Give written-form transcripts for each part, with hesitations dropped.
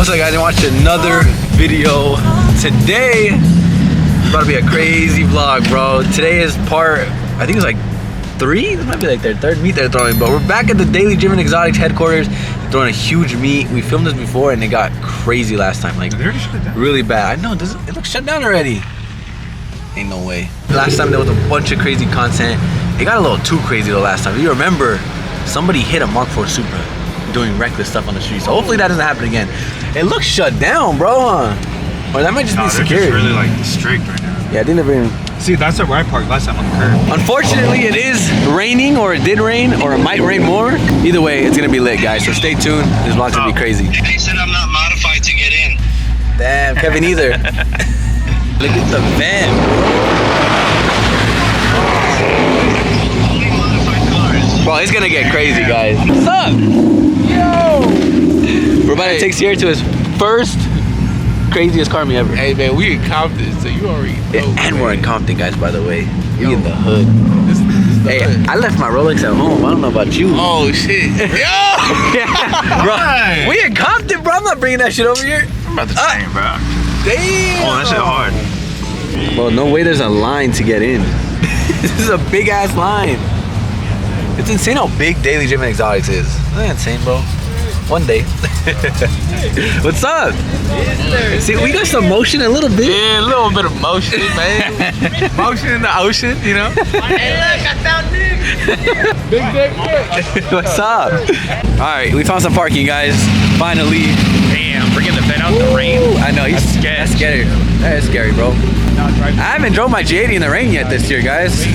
What's up, guys? I watched another video. Today it's about to be a crazy vlog, bro. Today is part, I think it's like 3. This might be like their 3rd meet they're throwing, but we're back at the Daily Driven Exotics headquarters. They're throwing a huge meet. We filmed this before and it got crazy last time, like really bad. I know, it looks shut down already. Ain't no way. Last time there was a bunch of crazy content. It got a little too crazy though last time. If you remember, somebody hit a Mark IV Supra doing reckless stuff on the street. So hopefully that doesn't happen again. It looks shut down, bro, huh? Or that might just be security. They're just really like strict right now. Yeah, I didn't even... See, that's where I parked last time on the curb. Unfortunately, it is raining, or it did rain, or it might rain more. Either way, it's gonna be lit, guys. So stay tuned. This vlog's gonna be crazy. They said I'm not modified to get in. Damn, Kevin either. Look at the van, bro, it's gonna get crazy, guys. What's up? Yo! We're about to take Sierra to his first craziest car meet ever. Hey man, we in Compton, so you already know. And we're in Compton, guys, by the way. We in the hood. This the Hey, hood. I left my Rolex at home. I don't know about you. Oh shit. Yo! Bro, we in Compton, bro. I'm not bringing that shit over here. I'm about to say, bro. Damn. Oh, that shit hard. Well, no way there's a line to get in. This is a big ass line. It's insane how big Daily Driven Exotics is. Isn't that insane, bro? One day. What's up? See, we got some motion a little bit. Yeah, a little bit of motion, man. Motion in the ocean, you know? Hey, look, I found Nick. Big dick Nick. What's up? Alright, we found some parking, guys. Finally. Damn, bringing the van out in the rain. I know, that's scary. That is scary, bro. I haven't drove my G80 in the rain yet this year, guys.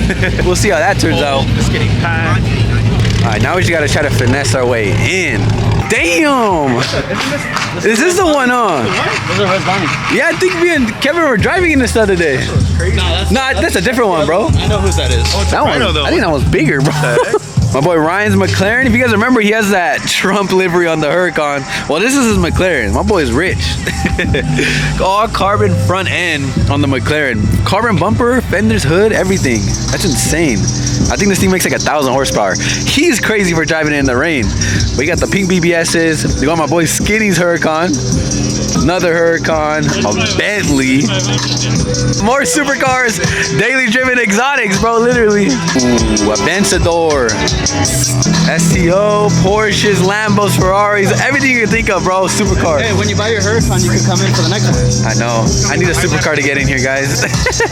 We'll see how that turns out. Just getting packed. Alright, now we just gotta try to finesse our way in. Damn! Is this the one on? Yeah, I think me and Kevin were driving in this the other day. Nah, that's a different one, bro. I know whose that is. Oh, it's That one, I think that one's bigger, bro. My boy Ryan's McLaren. If you guys remember, he has that Trump livery on the Huracan. Well, this is his McLaren. My boy's rich. All carbon front end on the McLaren. Carbon bumper, fenders, hood, everything. That's insane. I think this thing makes like 1,000 horsepower. He's crazy for driving it in the rain. We got the pink BBSs. We got my boy Skinny's Huracan. Another Huracan. A Bentley. More supercars. Daily Driven Exotics, bro, literally. Ooh, a Benzador. STO, Porsches, Lambos, Ferraris, everything you can think of, bro. Supercar. Hey, when you buy your Huracan, you can come in for the next one. I know. I need a supercar to get in here, guys.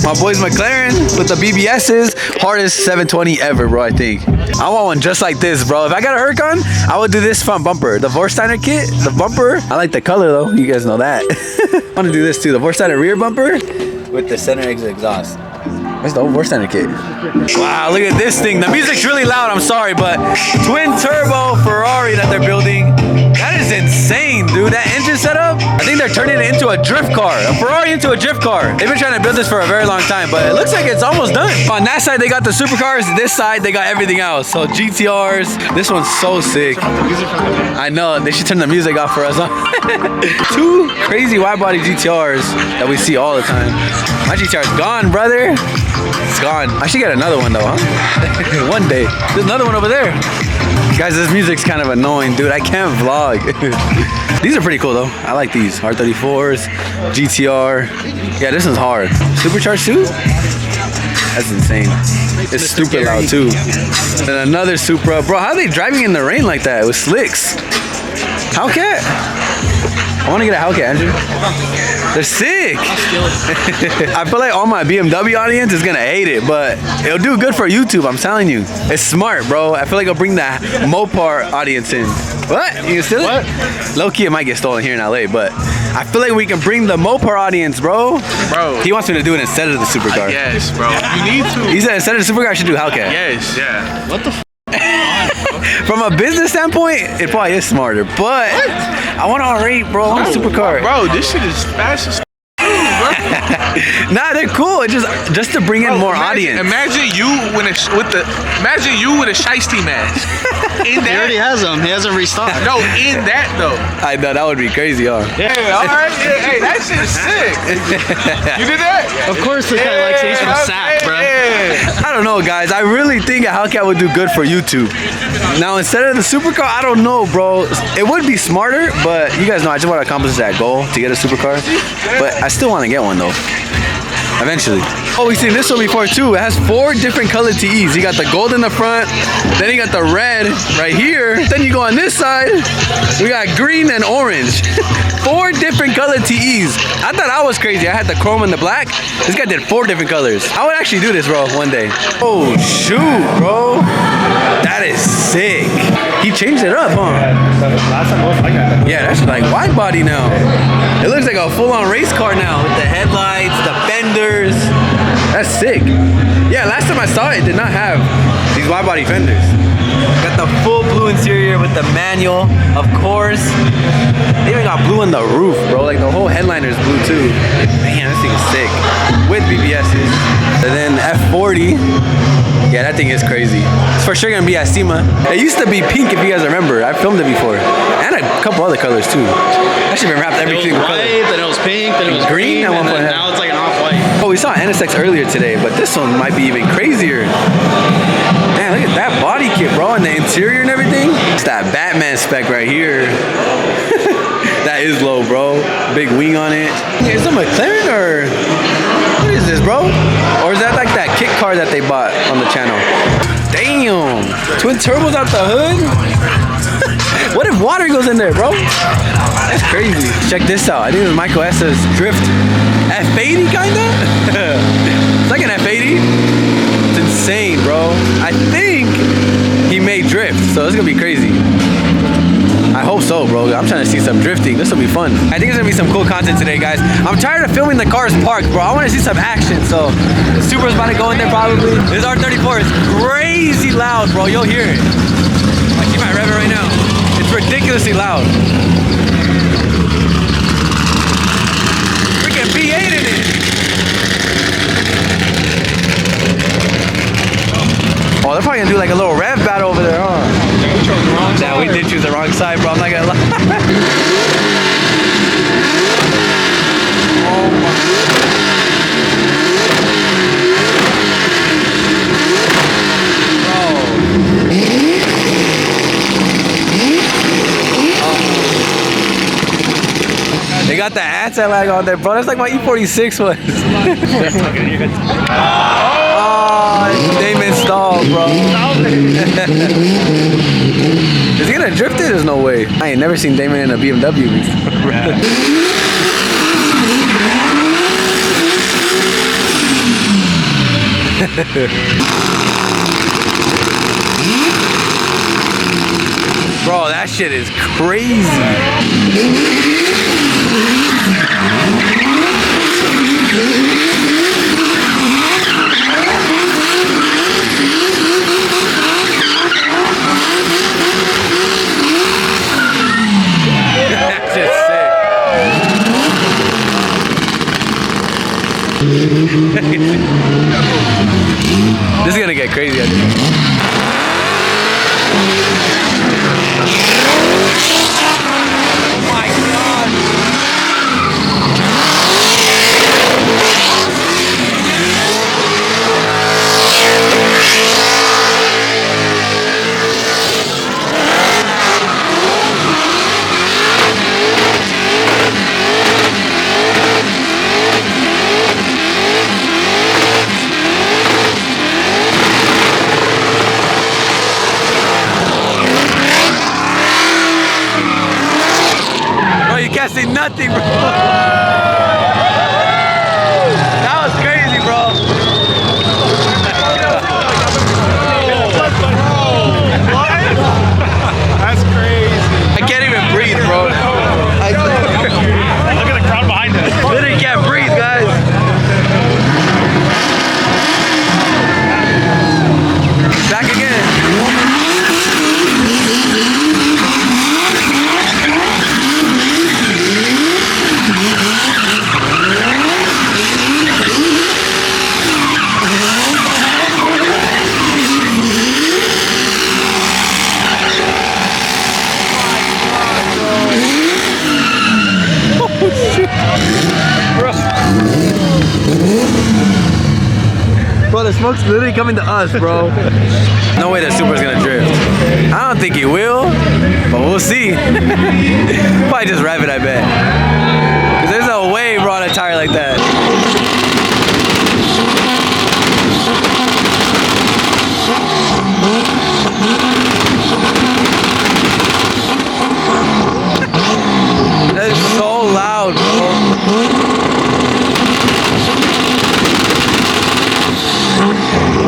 My boy's McLaren with the BBSs. Hardest 720 ever, bro, I think. I want one just like this, bro. If I got a Huracan, I would do this front bumper. The Vorsteiner kit, the bumper. I like the color, though. You guys know that. I want to do this, too. The Vorsteiner rear bumper with the center exit exhaust. That's the old Vorsteiner kit. Wow, look at this thing. The music's really loud, I'm sorry, but twin turbo Ferrari that they're building. That is insane, dude. That engine setup, I think they're turning it into a drift car. A Ferrari into a drift car. They've been trying to build this for a very long time, but it looks like it's almost done. On that side, they got the supercars. This side, they got everything else. So GTRs. This one's so sick. I know, they should turn the music off for us, huh? 2 crazy wide-body GTRs that we see all the time. My GTR's gone, brother. It's gone. I should get another one, though, huh? One day. There's another one over there. Guys, this music's kind of annoying, dude. I can't vlog. These are pretty cool, though. I like these. R34s, GTR. Yeah, this one's hard. Supercharged, too? That's insane. It's stupid loud, too. And another Supra. Bro, how are they driving in the rain like that with slicks? Hellcat? I want to get a Hellcat, Andrew. They're sick. I feel like all my BMW audience is going to hate it, but it'll do good for YouTube, I'm telling you. It's smart, bro. I feel like it'll bring the Mopar audience in. What? You can steal it? What? Low-key, it might get stolen here in LA, but I feel like we can bring the Mopar audience, bro. Bro. He wants me to do it instead of the supercar. Yes, bro. You need to. He said instead of the supercar, I should do Hellcat. Yes. Yeah. What the f? From a business standpoint, it probably is smarter, but I want to R8, bro. I want a supercar. Bro, this shit is fast as Nah, they're cool. It's just to bring in more audience. Imagine you with a shiesty mask. In He already that, has them. He hasn't restocked. no, in that though. I know, that would be crazy, huh? Yeah, all right. Yeah, hey, that shit's sick. You did that? Of course, this guy likes it. He's from SAC, bro. Yeah, I don't know, guys. I really think a Hellcat would do good for YouTube. Now, instead of the supercar, I don't know, bro. It would be smarter, but you guys know I just want to accomplish that goal to get a supercar. But I still want to get one, though. Eventually. Oh, we've seen this one before too. It has 4 different colored TEs. You got the gold in the front, then you got the red right here. Then you go on this side, we got green and orange. 4 different colored TEs. I thought I was crazy. I had the chrome and the black. This guy did 4 different colors. I would actually do this, bro, one day. Oh, shoot, bro. That is sick. He changed it up, huh? Yeah, that's like wide body now. It looks like a full-on race car now with the headlights, the fenders. That's sick. Yeah, last time I saw it, it did not have these wide body fenders. Got the full blue interior with the manual, of course. They even got blue on the roof, bro. Like the whole headliner is blue too. Man, this thing is sick. With BBSs. And then F40. Yeah, that thing is crazy. It's for sure gonna be at SEMA. It used to be pink, if you guys remember. I filmed it before. And a couple other colors too. I should have been wrapped every single color. Then it was pink, then it was green, at one and point. then now it's like an off-white. Oh, we saw NSX earlier today, but this one might be even crazier. Man, look at that body kit, bro, and the interior and everything. It's that Batman spec right here. That is low, bro. Big wing on it. Is it a McLaren or what is this, bro? Or is that like that kit car that they bought on the channel? Damn, twin turbos out the hood. What if water goes in there, bro? That's crazy. Check this out. I think it was Michael S's Drift F80, kinda. It's like an F80. It's insane, bro. I think he made drift, so it's gonna be crazy. I hope so, bro. I'm trying to see some drifting. This will be fun. I think there's gonna be some cool content today, guys. I'm tired of filming the cars parked, bro. I want to see some action. So the Subaru's about to go in there probably. This R34 is crazy loud, bro. You'll hear it. I keep my rev it right now. It's ridiculously loud. Freaking V8 in it. Oh, they're probably gonna do like a little rev battle over there, huh? Nah, we did choose the wrong side, bro. I'm not gonna lie. Oh my. They got the anti lag on there, bro. That's like my E46 was. Oh, Damon stalled, bro. Is he gonna drift it? There's no way. I ain't never seen Damon in a BMW before. Bro, that shit is crazy. That's just sick. This is gonna get crazy, I think. I see nothing, bro. That was crazy, bro. That's crazy. I can't even breathe, bro. Look at the crowd behind us. Literally can't breathe, guys. Back again. the smoke's literally coming to us, bro. No way that Supra's gonna drift. I don't think he will, but we'll see. Probably just rev it, I bet. Cause there's no way bro on a tire like that. That's so loud, bro.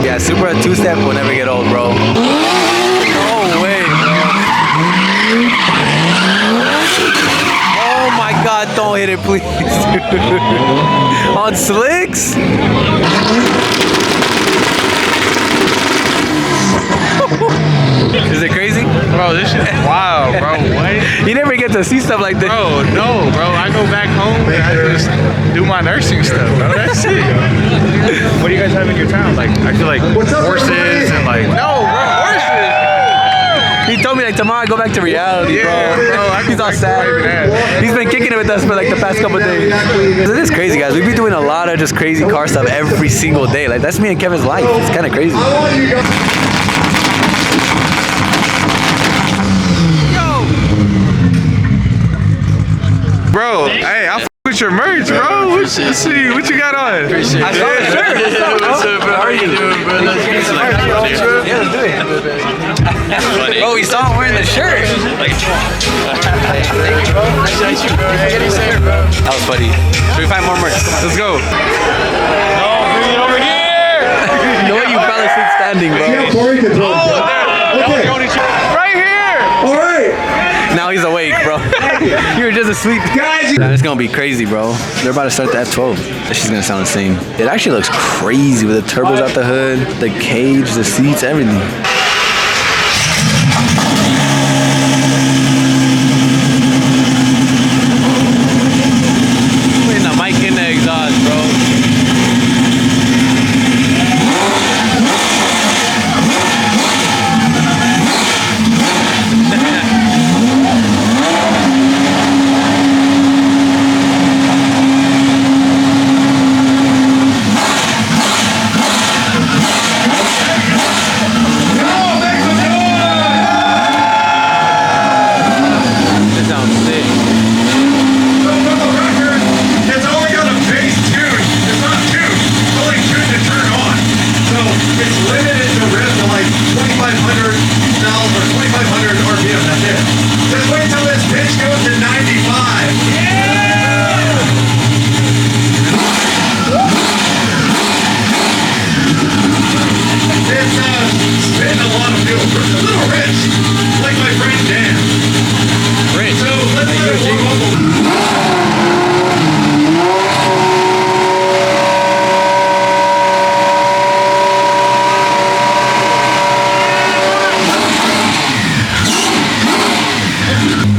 Yeah, Supra 2-step will never get old, bro. No way, bro. Oh my God, don't hit it, please, dude. On slicks? Is it crazy? Bro, this shit is wild, bro. What? You never get to see stuff like this. Bro, no, bro. I go back home and I just do my nursing stuff, bro. That's it. What do you guys have in your town? Like, I feel like horses and like. No, bro, horses. He told me like tomorrow I go back to reality, Yeah, bro. He's all sad. He's been kicking it with us for like the past couple of days. It is crazy, guys. We've been doing a lot of just crazy car stuff every single day. Like that's me and Kevin's life. It's kind of crazy. Bro, hey, I f with your merch, bro. What you got on? Appreciate it. I saw the shirt. What's up, bro? How are you doing, bro? Yeah, let's do it. Bro, we saw him wearing the shirt. That was funny. Should we find more merch? Let's go. No, bring it over here. You know what? You fell asleep standing, bro. Right here. All right. Now he's awake, bro. You were just asleep. Guys, Nah, it's gonna be crazy, bro. They're about to start the F12. This shit's gonna sound insane. It actually looks crazy with the turbos out the hood, the cage, the seats, everything. Putting the mic in the exhaust, bro.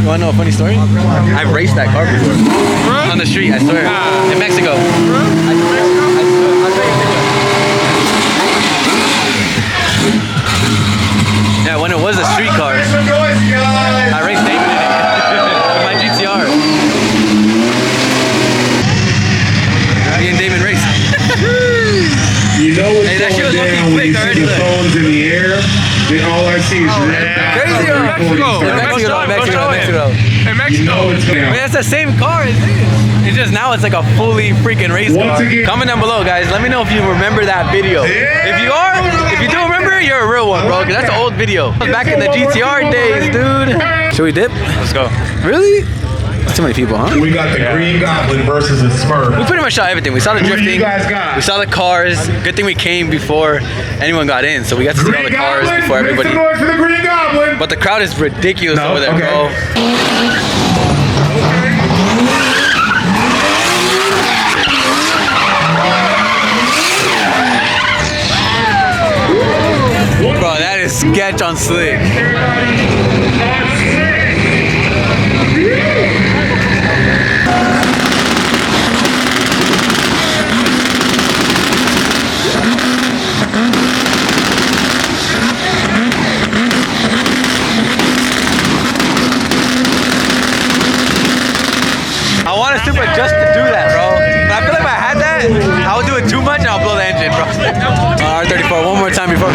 You wanna know a funny story? I've raced that car before. On the street, I swear. In Mexico. Yeah, when it was a street car. I raced David in it. With my GTR. Me and David raced. you know what's Hey, that shit was going looking down when you quick see already, the look. phones in the air. Then all I see is red dots. Crazy, Before you Mexico. start. Mexico. In Mexico. You know it's I down. mean, it's the same car as this. It's just now it's like a fully freaking race Once car. again- Comment down below, guys. Let me know if you remember that video. If you do remember, you're a real one, bro. Cause that's an old video. Back in the GTR days, dude. Should we dip? Let's go. Really? Too many people, huh? We got the Green Goblin versus the We Smurf. pretty much saw everything. We saw the Who do drifting. you guys got? We saw the cars. Good thing we came before anyone got in, so we got to see all the cars before Make everybody. some noise for the Green Goblin. But the crowd is ridiculous No? over there, Okay. bro. Bro, that is sketch on slick. I want a Supra just to do that, bro. But I feel like if I had that, I would do it too much and I'll blow the engine, bro. R34, one more time before.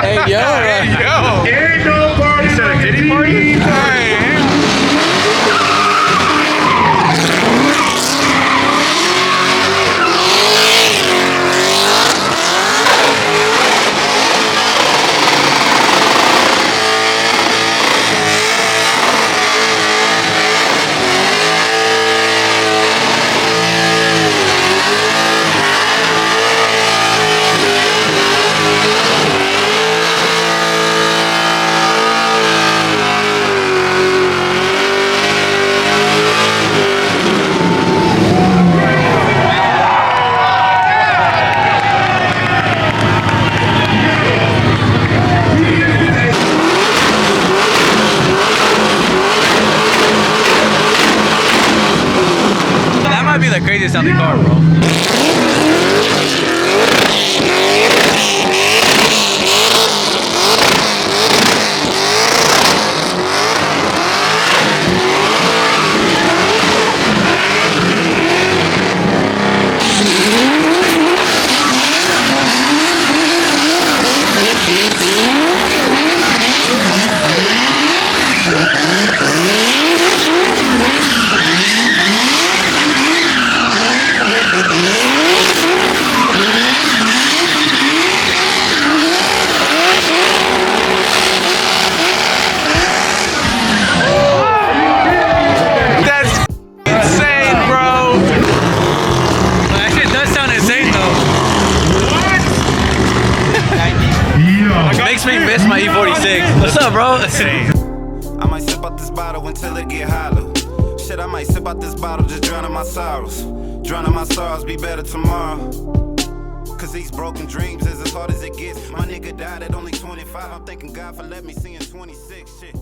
Hey, yo. Ain't no party. Is that a Diddy party? That might be the craziest sounding car, bro. That's insane, bro. That shit does sound insane, though. Makes me miss my E46. What's up, bro? I might sip out this bottle until it get hollow. Shit, I might sip out this bottle, just drowning my sorrows. Drowning my sorrows, be better tomorrow. Cause these broken dreams is as hard as it gets. My nigga died at only 25. I'm thanking God for letting me see in 26. Shit.